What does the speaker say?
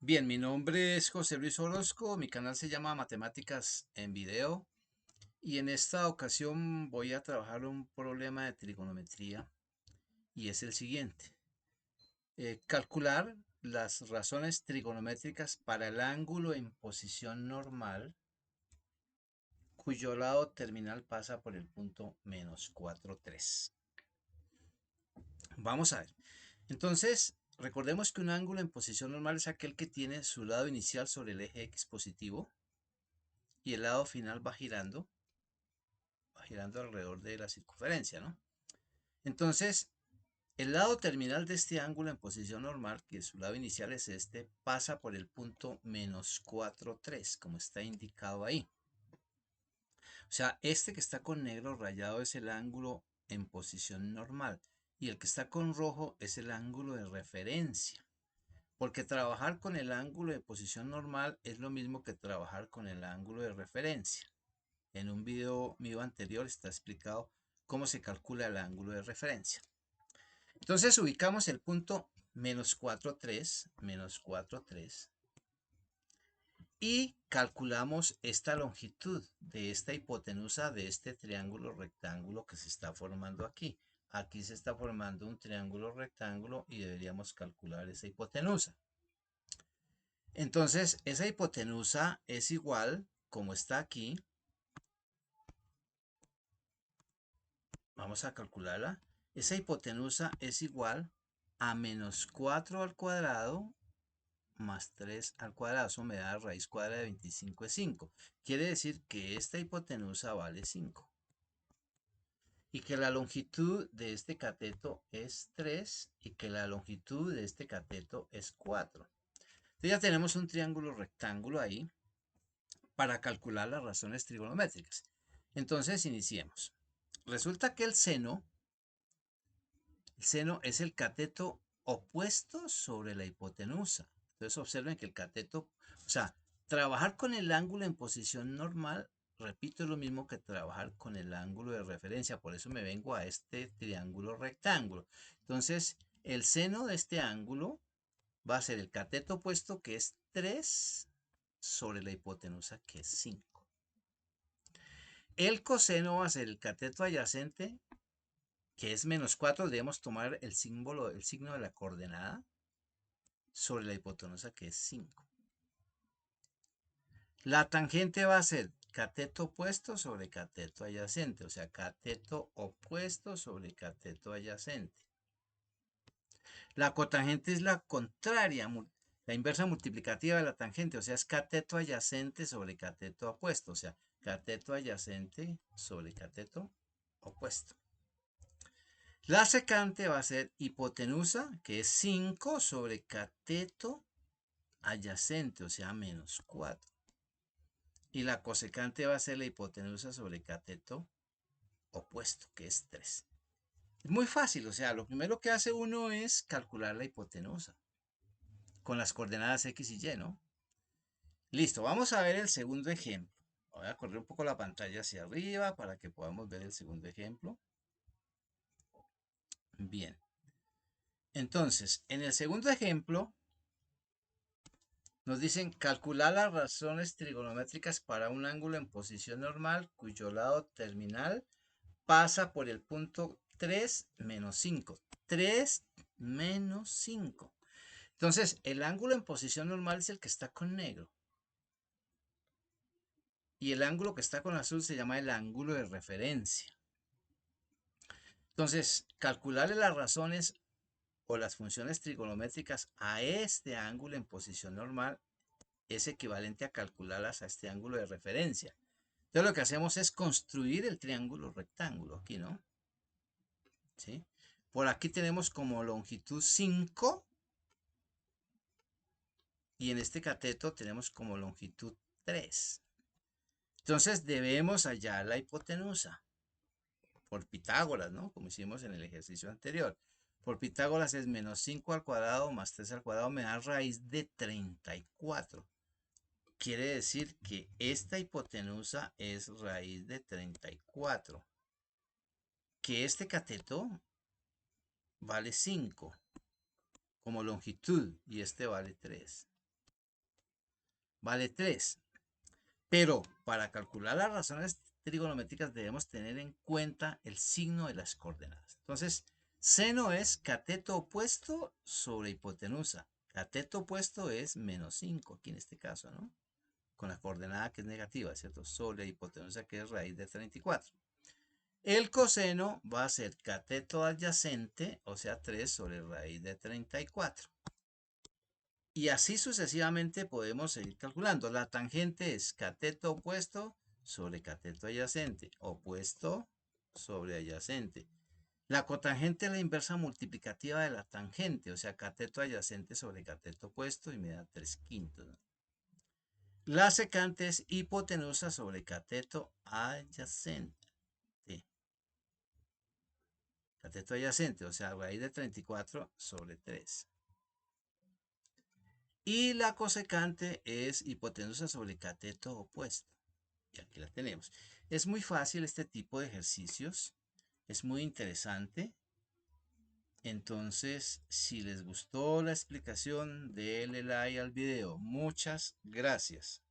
Bien, mi nombre es José Luis Orozco, mi canal se llama Matemáticas en Video y en esta ocasión voy a trabajar un problema de trigonometría y es el siguiente. Calcular las razones trigonométricas para el ángulo en posición normal cuyo lado terminal pasa por el punto -4,3. Vamos a ver. Entonces, recordemos que un ángulo en posición normal es aquel que tiene su lado inicial sobre el eje X positivo y el lado final va girando alrededor de la circunferencia, ¿no? Entonces, el lado terminal de este ángulo en posición normal, que su lado inicial es este, pasa por el punto -4,3, como está indicado ahí. O sea, este que está con negro rayado es el ángulo en posición normal y el que está con rojo es el ángulo de referencia. Porque trabajar con el ángulo de posición normal es lo mismo que trabajar con el ángulo de referencia. En un video mío anterior está explicado cómo se calcula el ángulo de referencia. Entonces ubicamos el punto -4,3 y calculamos esta longitud de esta hipotenusa de este triángulo rectángulo que se está formando aquí. Aquí se está formando un triángulo rectángulo y deberíamos calcular esa hipotenusa. Entonces, esa hipotenusa es igual, como está aquí, vamos a calcularla. Esa hipotenusa es igual a -4 al cuadrado más 3 al cuadrado. Eso me da raíz cuadrada de 25 es 5. Quiere decir que esta hipotenusa vale 5. Y que la longitud de este cateto es 3 y que la longitud de este cateto es 4. Entonces ya tenemos un triángulo rectángulo ahí para calcular las razones trigonométricas. Entonces iniciemos. Resulta que el seno es el cateto opuesto sobre la hipotenusa. Entonces observen que el cateto, o sea, trabajar con el ángulo en posición normal, repito, es lo mismo que trabajar con el ángulo de referencia. Por eso me vengo a este triángulo rectángulo. Entonces, el seno de este ángulo va a ser el cateto opuesto, que es 3 sobre la hipotenusa, que es 5. El coseno va a ser el cateto adyacente, que es -4, debemos tomar el signo de la coordenada sobre la hipotenusa, que es 5. La tangente va a ser cateto opuesto sobre cateto adyacente, o sea, cateto opuesto sobre cateto adyacente. La cotangente es la contraria, la inversa multiplicativa de la tangente, o sea, es cateto adyacente sobre cateto opuesto, o sea, cateto adyacente sobre cateto opuesto. La secante va a ser hipotenusa, que es 5 sobre cateto adyacente, o sea, -4. Y la cosecante va a ser la hipotenusa sobre cateto opuesto, que es 3. Es muy fácil, o sea, lo primero que hace uno es calcular la hipotenusa con las coordenadas X y Y, ¿no? Listo, vamos a ver el segundo ejemplo. Voy a correr un poco la pantalla hacia arriba para que podamos ver el segundo ejemplo. Bien. Entonces, en el segundo ejemplo, nos dicen calcular las razones trigonométricas para un ángulo en posición normal cuyo lado terminal pasa por el punto 3 menos 5. 3 menos 5. Entonces, el ángulo en posición normal es el que está con negro. Y el ángulo que está con azul se llama el ángulo de referencia. Entonces, calcularle las razones o las funciones trigonométricas a este ángulo en posición normal es equivalente a calcularlas a este ángulo de referencia. Entonces lo que hacemos es construir el triángulo rectángulo aquí, ¿no? ¿Sí? Por aquí tenemos como longitud 5 y en este cateto tenemos como longitud 3. Entonces debemos hallar la hipotenusa por Pitágoras, ¿no? Como hicimos en el ejercicio anterior. Por Pitágoras es -5 al cuadrado más 3 al cuadrado me da raíz de 34. Quiere decir que esta hipotenusa es raíz de 34. Que este cateto vale 5 como longitud y este vale 3. vale 3. Pero para calcular las razones trigonométricas debemos tener en cuenta el signo de las coordenadas. Entonces, seno es cateto opuesto sobre hipotenusa. Cateto opuesto es menos 5, aquí en este caso, ¿no? Con la coordenada que es negativa, ¿cierto? Sobre hipotenusa que es raíz de 34. El coseno va a ser cateto adyacente, o sea, 3 sobre raíz de 34. Y así sucesivamente podemos seguir calculando. La tangente es cateto opuesto sobre cateto adyacente, opuesto sobre adyacente. La cotangente es la inversa multiplicativa de la tangente, o sea, cateto adyacente sobre cateto opuesto y me da 3/5. La secante es hipotenusa sobre cateto adyacente. Cateto adyacente, o sea, raíz de 34 sobre 3. Y la cosecante es hipotenusa sobre cateto opuesto. Y aquí la tenemos. Es muy fácil este tipo de ejercicios. Es muy interesante. Entonces, si les gustó la explicación, denle like al video. Muchas gracias.